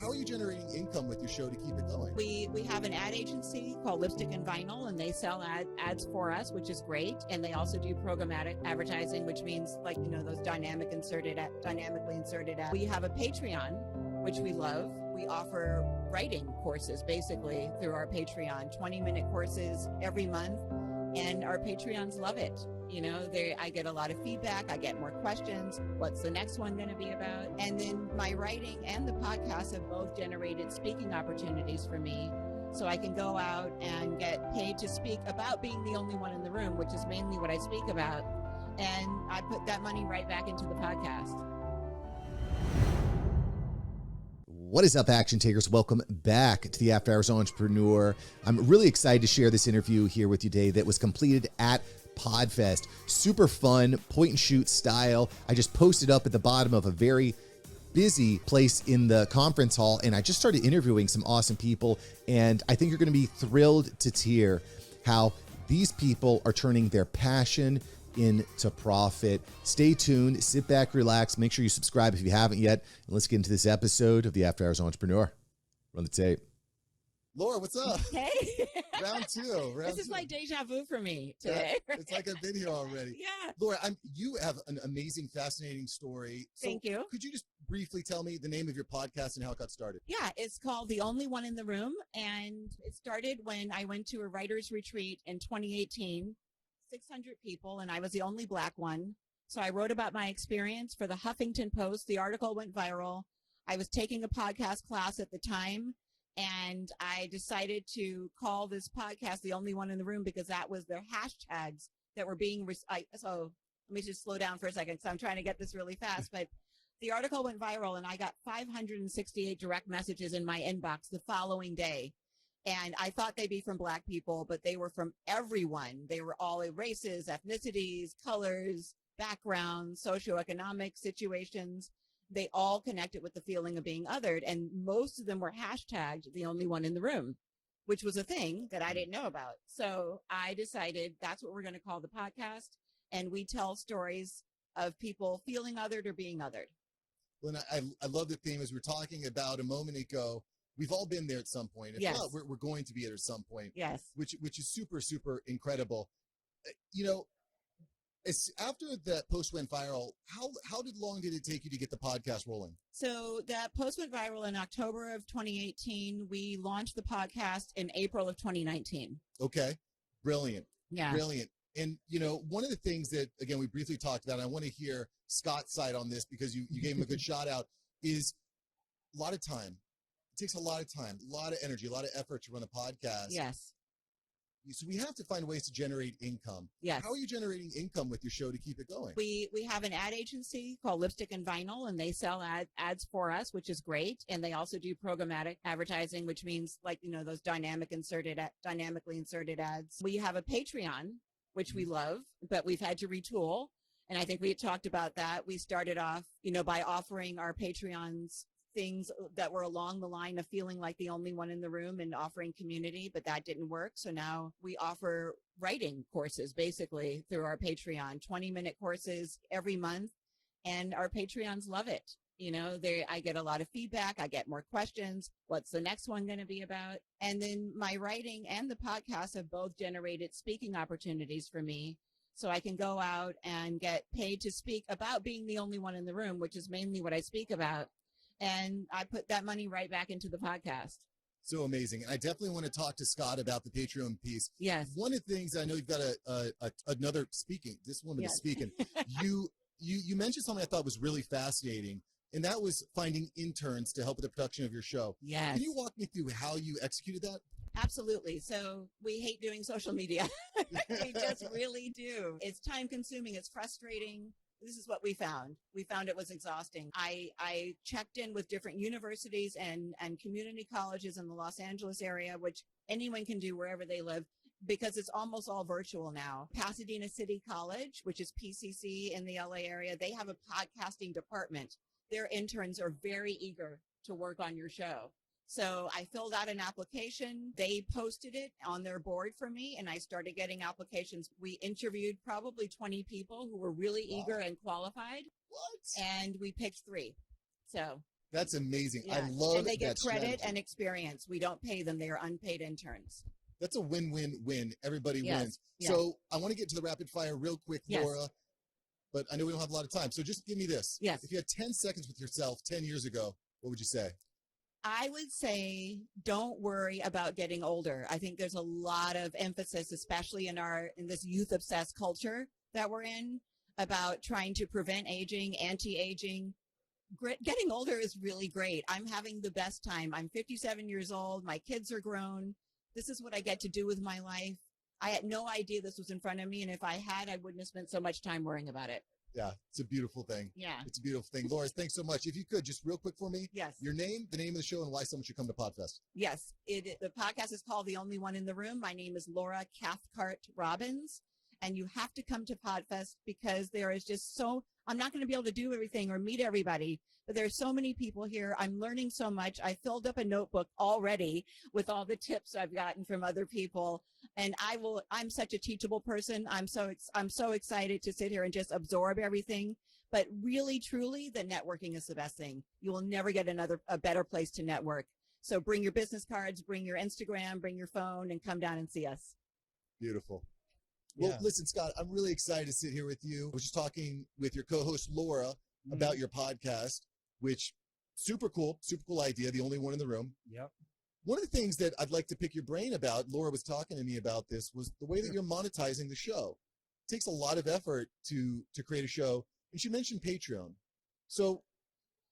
How are you generating income with your show to keep it going? We have an ad agency called Lipstick and Vinyl, and they sell ads for us, which is great. And they also do programmatic advertising, which means those dynamically inserted ads. We have a Patreon, which we love. We offer writing courses basically through our Patreon, 20-minute courses every month, and our Patreons love it. I get a lot of feedback. I get more questions. What's the next one going to be about? And then my writing and the podcast have both generated speaking opportunities for me. So I can go out and get paid to speak about being the only one in the room, which is mainly what I speak about. And I put that money right back into the podcast. What is up, action takers? Welcome back to the After Hours Entrepreneur. I'm really excited to share this interview here with you today that was completed at PodFest. Super fun, point and shoot style. I just posted up at the bottom of a very busy place in the conference hall, and I just started interviewing some awesome people, and I think you're going to be thrilled to hear how these people are turning their passion into profit. Stay tuned, sit back, relax, make sure you subscribe if you haven't yet, and let's get into this episode of the After Hours Entrepreneur. Run the tape. Laura, what's up? Hey. Round two. This is like deja vu for me today. Yeah, it's like I've been here already. Yeah. Laura, you have an amazing, fascinating story. So Thank you. Could you just briefly tell me the name of your podcast and how it got started? Yeah, it's called The Only One in the Room, and it started when I went to a writer's retreat in 2018, 600 people, and I was the only Black one. So I wrote about my experience for the Huffington Post. The article went viral. I was taking a podcast class at the time, and I decided to call this podcast The Only One in the Room because that was their hashtags that were being, so let me just slow down for a second because I'm trying to get this really fast. But the article went viral and I got 568 direct messages in my inbox the following day. And I thought they'd be from Black people, but they were from everyone. They were all races, ethnicities, colors, backgrounds, socioeconomic situations. They all connected with the feeling of being othered. And most of them were hashtagged the only one in the room, which was a thing that I didn't know about. So I decided that's what we're going to call the podcast. And we tell stories of people feeling othered or being othered. Well, and I love the theme as we were talking about a moment ago. We've all been there at some point. If Yes. not, we're going to be at some point. Yes. Which is super, super incredible. After that post went viral, how long did it take you to get the podcast rolling? So that post went viral in October of 2018. We launched the podcast in April of 2019. Okay. Brilliant. Yeah. Brilliant. And, one of the things that, again, we briefly talked about, and I want to hear Scott's side on this because you gave him a good shout out, is a lot of time. It takes a lot of time, a lot of energy, a lot of effort to run a podcast. Yes. So we have to find ways to generate income. Yes. How are you generating income with your show to keep it going? We have an ad agency called Lipstick and Vinyl, and they sell ads for us, which is great. And they also do programmatic advertising, which means those dynamically inserted ads. We have a Patreon, which we love, but we've had to retool. And I think we had talked about that. We started off, by offering our Patreons things that were along the line of feeling like the only one in the room and offering community, but that didn't work. So now we offer writing courses basically through our Patreon, 20-minute courses every month. And our Patreons love it. I get a lot of feedback. I get more questions. What's the next one going to be about? And then my writing and the podcast have both generated speaking opportunities for me. So I can go out and get paid to speak about being the only one in the room, which is mainly what I speak about. And I put that money right back into the podcast. So amazing. And I definitely want to talk to Scott about the Patreon piece. Yes. One of the things, I know you've got another speaking, this woman is speaking. You mentioned something I thought was really fascinating, and that was finding interns to help with the production of your show. Yes. Can you walk me through how you executed that? Absolutely. So we hate doing social media. We just really do. It's time consuming. It's frustrating. This is what we found. We found it was exhausting. I checked in with different universities and community colleges in the Los Angeles area, which anyone can do wherever they live, because it's almost all virtual now. Pasadena City College, which is PCC in the LA area, they have a podcasting department. Their interns are very eager to work on your show. So I filled out an application. They posted it on their board for me, and I started getting applications. We interviewed probably 20 people who were really eager and qualified. What? And we picked 3. So That's amazing. Yeah. I love and they get that credit strategy. and experience. We don't pay them. They are unpaid interns. That's a win-win-win. Everybody Yes. wins. Yes. So I want to get to the rapid fire real quick, Yes. Laura, but I know we don't have a lot of time. So just give me this. Yes. If you had 10 seconds with yourself 10 years ago, what would you say? I would say don't worry about getting older. I think there's a lot of emphasis, especially in this youth obsessed culture that we're in, about trying to prevent aging, anti-aging. Getting older is really great. I'm having the best time. I'm 57 years old. My kids are grown. This is what I get to do with my life. I had no idea this was in front of me. And if I had, I wouldn't have spent so much time worrying about it. Yeah, it's a beautiful thing. Yeah. It's a beautiful thing. Laura, thanks so much. If you could, just real quick for me, Yes. your name, the name of the show, and why someone should come to PodFest. Yes. The podcast is called The Only One in the Room. My name is Laura Cathcart Robbins. And you have to come to PodFest because there is just I'm not going to be able to do everything or meet everybody, but there's so many people here. I'm learning so much. I filled up a notebook already with all the tips I've gotten from other people. And I'm such a teachable person. I'm so excited to sit here and just absorb everything. But really, truly, the networking is the best thing. You will never get a better place to network. So bring your business cards, bring your Instagram, bring your phone, and come down and see us. Beautiful. Well, Yeah. listen, Scott, I'm really excited to sit here with you. I was just talking with your co-host, Laura, about your podcast, which super cool idea, the only one in the room. Yep. One of the things that I'd like to pick your brain about, Laura was talking to me about this, was the way that you're monetizing the show. It takes a lot of effort to create a show. And she mentioned Patreon. So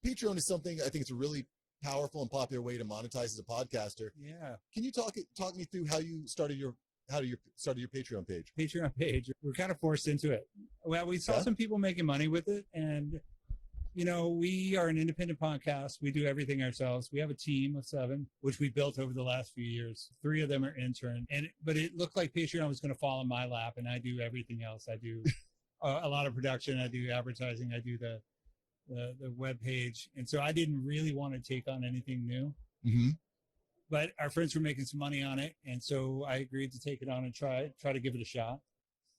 Patreon is something, I think it's a really powerful and popular way to monetize as a podcaster. Yeah. Can you talk me through how you started your Patreon page? Patreon page. We're kind of forced into it. Well, we saw Yeah. some people making money with it, and we are an independent podcast. We do everything ourselves. We have a team of 7, which we built over the last few years. 3 of them are interns, but it looked like Patreon was going to fall in my lap, and I do everything else. I do a lot of production. I do advertising. I do the web page, and so I didn't really want to take on anything new. Mm-hmm. But our friends were making some money on it, and so I agreed to take it on and try to give it a shot.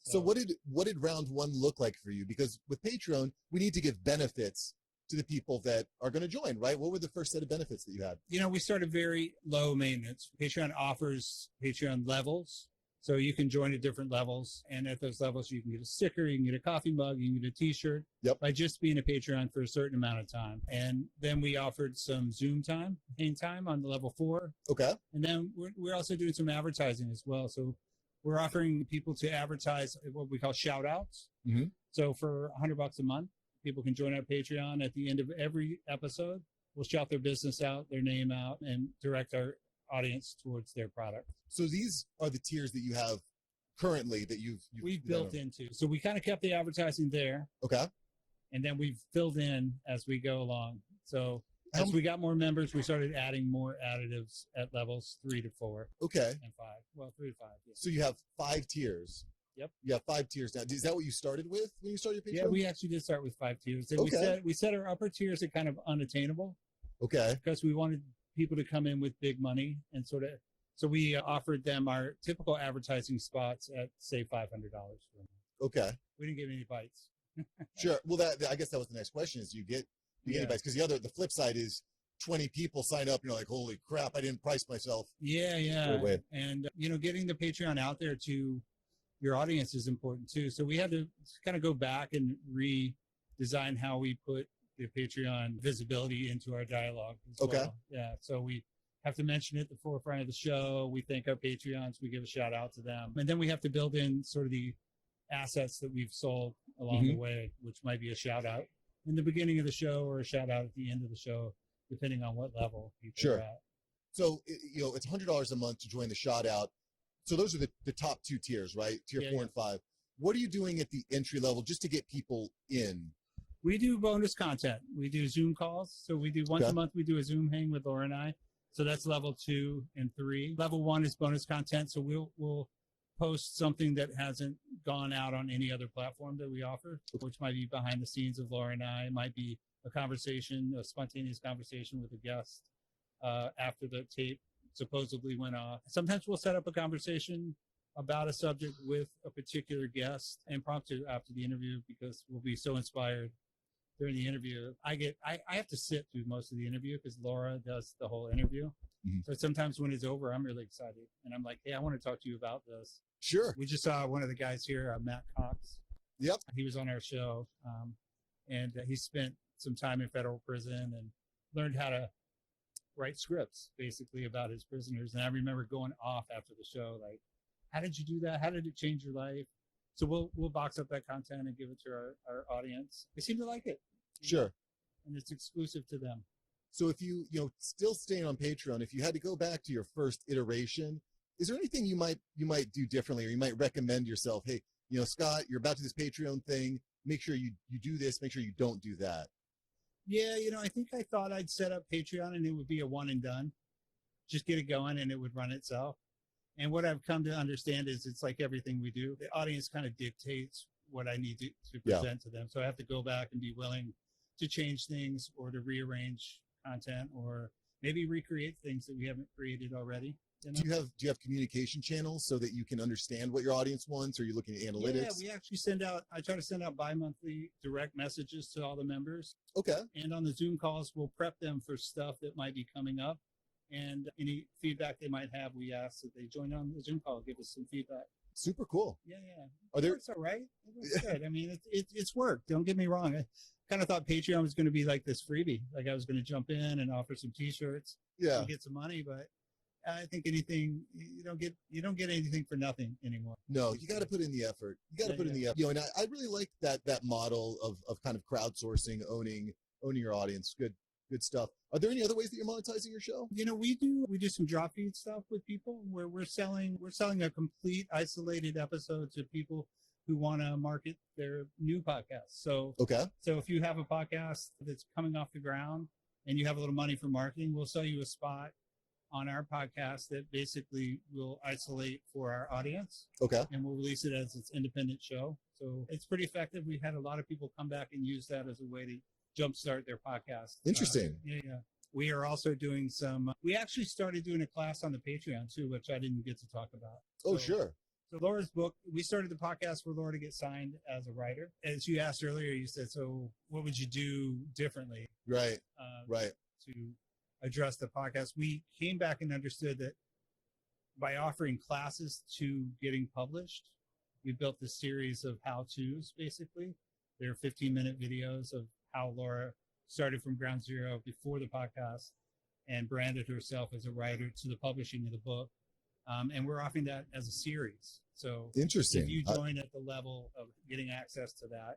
So what did round 1 look like for you? Because with Patreon, we need to give benefits to the people that are going to join, right? What were the first set of benefits that you had? We started very low maintenance. Patreon offers Patreon levels, so you can join at different levels, and at those levels, you can get a sticker, you can get a coffee mug, you can get a T-shirt. Yep. By just being a Patreon for a certain amount of time. And then we offered some Zoom time, hang time on the level 4. Okay. And then we're also doing some advertising as well. So we're offering people to advertise what we call shout outs. Mm-hmm. So for $100 a month, people can join our Patreon. At the end of every episode, we'll shout their business out, their name out, and direct our audience towards their product. So these are the tiers that you have currently that we've built into. So we kind of kept the advertising there. Okay. And then we've filled in as we go along. So as we got more members, we started adding more additives at levels 3 to 4. Okay. And 5. Well, 3 to 5. Yeah. So you have 5 tiers. Yep. You have 5 tiers now. Is that what you started with when you started your Patreon? Yeah, we actually did start with 5 tiers. And Okay. we set our upper tiers at kind of unattainable Okay. because we wanted people to come in with big money and so we offered them our typical advertising spots at say $500 for them. Okay. We didn't get any bites. Sure. Well, I guess that was the next question: is you get anybody? Because the flip side is 20 people sign up, and you're like, holy crap, I didn't price myself. Yeah. Right away. And getting the Patreon out there to your audience is important too. So we had to kind of go back and redesign how we put the Patreon visibility into our dialogue as Okay. well. Yeah. So we have to mention it at the forefront of the show. We thank our Patreons. We give a shout out to them. And then we have to build in sort of the assets that we've sold along the way, which might be a shout out in the beginning of the show or a shout out at the end of the show, depending on what level people are at. So, it's $100 a month to join the shout out. So those are the top 2 tiers, right? Tier 4 and 5. What are you doing at the entry level just to get people in? We do bonus content. We do Zoom calls. So we do once a month, we do a Zoom hang with Laura and I. So that's level 2 and 3. Level 1 is bonus content. So we'll post something that hasn't gone out on any other platform that we offer, which might be behind the scenes of Laura and I. It might be a spontaneous conversation with a guest after the tape supposedly went off. Sometimes we'll set up a conversation about a subject with a particular guest, impromptu after the interview, because we'll be so inspired during the interview. I have to sit through most of the interview because Laura does the whole interview. Mhm. So sometimes when it's over, I'm really excited. And I'm like, hey, I want to talk to you about this. Sure. We just saw one of the guys here, Matt Cox. Yep. He was on our show. And he spent some time in federal prison and learned how to write scripts basically about his prisoners. And I remember going off after the show, like, how did you do that? How did it change your life? So we'll box up that content and give it to our audience. They seem to like it. Sure. And it's exclusive to them. So if you still staying on Patreon, if you had to go back to your first iteration, is there anything you might do differently, or you might recommend yourself? Hey, Scott, you're about to do this Patreon thing. Make sure you do this. Make sure you don't do that. Yeah, I think I thought I'd set up Patreon and it would be a one and done. Just get it going and it would run itself. And what I've come to understand is it's like everything we do. The audience kind of dictates what I need to present to them. So I have to go back and be willing to change things or to rearrange content or maybe recreate things that we haven't created already. Do you have communication channels so that you can understand what your audience wants? Or are you looking at analytics? Yeah, we actually I try to send out bi-monthly direct messages to all the members. Okay. And on the Zoom calls, we'll prep them for stuff that might be coming up. And any feedback they might have, we ask that they join on the Zoom call, give us some feedback. Super cool. Yeah. Are there? It's all right. It's good. I mean, it's work. Don't get me wrong. I kind of thought Patreon was going to be like this freebie. Like I was going to jump in and offer some T-shirts and get some money, but I think anything you don't get anything for nothing anymore. No, you got to put in the effort. You got to put in the effort. And I really like that model of kind of crowdsourcing, owning your audience. Good stuff. Are there any other ways that you're monetizing your show? We do some drop feed stuff with people where we're selling a complete isolated episode to people who want to market their new podcast. So if you have a podcast that's coming off the ground and you have a little money for marketing, we'll sell you a spot on our podcast that basically will isolate for our audience. Okay. And we'll release it as its independent show. So it's pretty effective. We had a lot of people come back and use that as a way to jumpstart their podcast. Interesting. Yeah. We are also doing we actually started doing a class on the Patreon too, which I didn't get to talk about. Oh, sure. So Laura's book, we started the podcast for Laura to get signed as a writer. As you asked earlier, you said, so what would you do differently? Right. To address the podcast. We came back and understood that by offering classes to getting published, we built this series of how-tos, basically. They're 15-minute videos of how Laura started from ground zero before the podcast and branded herself as a writer to the publishing of the book. And we're offering that as a series. So interesting. If you join at the level of getting access to that,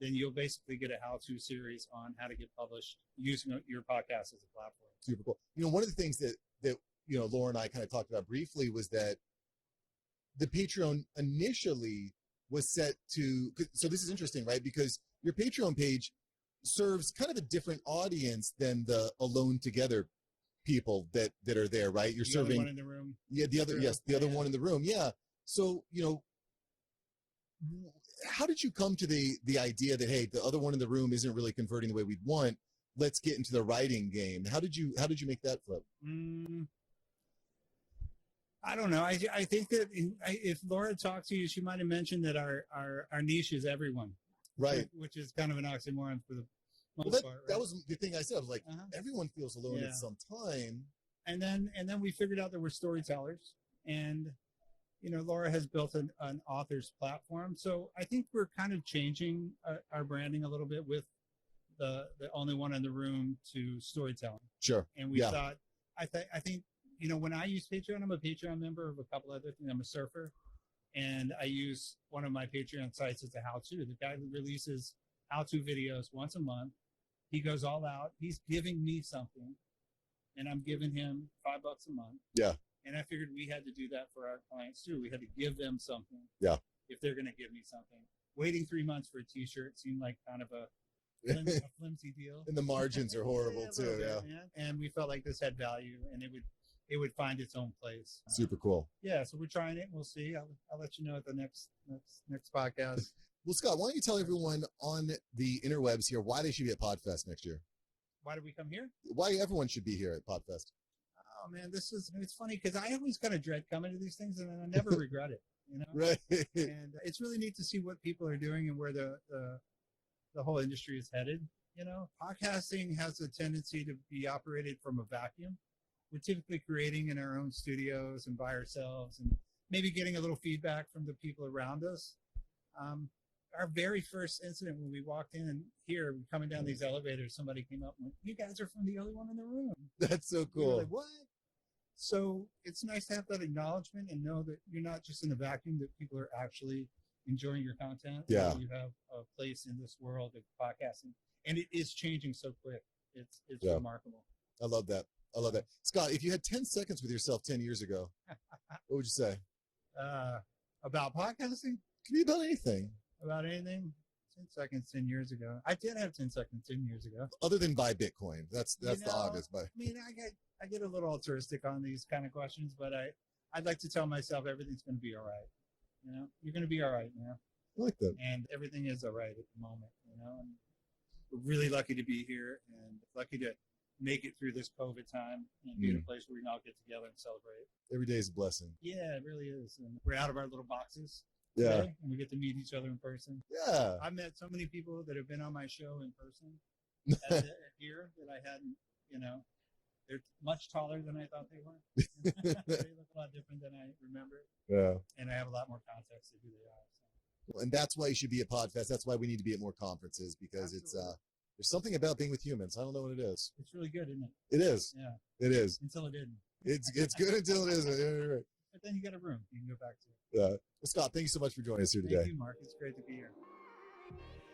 then you'll basically get a how-to series on how to get published using your podcast as a platform. Super cool. One of the things that Laura and I kind of talked about briefly was that the Patreon initially was set to, so this is interesting, right? Because your Patreon page serves kind of a different audience than the Alone Together people that are there, right? You're serving one in the room. Yeah, the other one in the room. Yeah. So, how did you come to the idea that, hey, the other one in the room isn't really converting the way we'd want? Let's get into the writing game. How did you make that flip? I don't know. I think that if Laura talked to you, she might have mentioned that our niche is everyone. Right. Which is kind of an oxymoron for the most part. Right? That was the thing I said. I was like, everyone feels alone at some time. And then we figured out that we're storytellers, and Laura has built an author's platform. So I think we're kind of changing our branding a little bit with the only one in the room to storytelling. Sure. And we thought, I think when I use Patreon, I'm a Patreon member of a couple other things. I'm a surfer, and I use one of my Patreon sites as a how-to. The guy who releases how-to videos once a month, he goes all out. He's giving me something, and I'm giving him $5 a month. Yeah. And I figured we had to do that for our clients too. We had to give them something. Yeah. If they're going to give me something. Waiting 3 months for a T-shirt seemed like kind of a flimsy deal. And the margins are horrible too. Yeah. And we felt like this had value, and it would find its own place. Super cool. Yeah. So we're trying it. We'll see. I'll let you know at the next podcast. Well, Scott, why don't you tell everyone on the interwebs here why they should be at PodFest next year? Why did we come here? Why everyone should be here at PodFest. Oh man, it's funny because I always kind of dread coming to these things, and I never regret it. Right. And it's really neat to see what people are doing and where the whole industry is headed. You know, podcasting has a tendency to be operated from a vacuum. We're typically creating in our own studios and by ourselves, and maybe getting a little feedback from the people around us. Our very first incident when we walked in and here, coming down these elevators, somebody came up and went, "You guys are from the only one in the room." That's so We were cool. like, "What?" So it's nice to have that acknowledgement and know that you're not just in a vacuum, that people are actually enjoying your content. Yeah. That you have a place in this world of podcasting, and it is changing so quick. It's Yeah. remarkable. I love that. I love that. Scott, if you had 10 seconds with yourself 10 years ago, what would you say? About podcasting, Could be about anything about anything. 10 seconds 10 years ago. I did have 10 seconds 10 years ago. other than buy Bitcoin. That's You the know, obvious buy. I mean, I get a little altruistic on these kind of questions, but I'd like to tell myself everything's going to be all right. You know, you're going to be all right now, I like that. and everything is all right at the moment. You know, and we're really lucky to be here and lucky to make it through this COVID time and be in a place where we can all get together and celebrate. Every day is a blessing. Yeah, it really is. And we're out of our little boxes Yeah. today, and we get to meet each other in person. Yeah. I've met so many people that have been on my show in person here that I hadn't, you know, they're much taller than I thought they were. They look a lot different than I remember. Yeah. And I have a lot more context of who they are. So. And that's why you should be at PodFest. That's why we need to be at more conferences, because it's there's something about being with humans. I don't know what it is. It's really good, isn't it? It is. Yeah. It is. Until it didn't. It's good until it isn't. Yeah, you're right. But then you got a room you can go back to. Yeah. Well, Scott, thank you so much for joining us here Thank today. you, Mark. It's great to be here.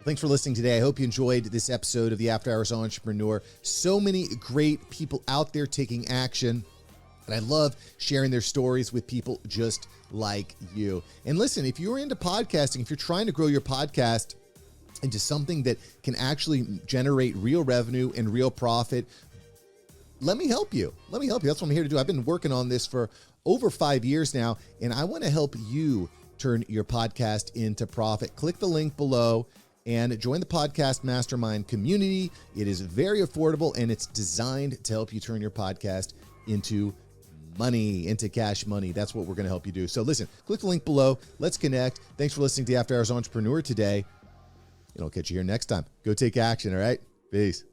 Thanks for listening today. I hope you enjoyed this episode of the After Hours Entrepreneur. So many great people out there taking action. And I love sharing their stories with people just like you. And listen, if you're into podcasting, if you're trying to grow your podcast into something that can actually generate real revenue and real profit, let me help you. Let me help you. That's what I'm here to do. I've been working on this for over 5 years now, and I want to help you turn your podcast into profit. Click the link below and join the Podcast Mastermind community. It is very affordable, and it's designed to help you turn your podcast into money, into cash money. That's what we're going to help you do. So listen, click the link below. Let's connect. Thanks for listening to the After Hours Entrepreneur today. And I'll catch you here next time. Go take action, all right? Peace.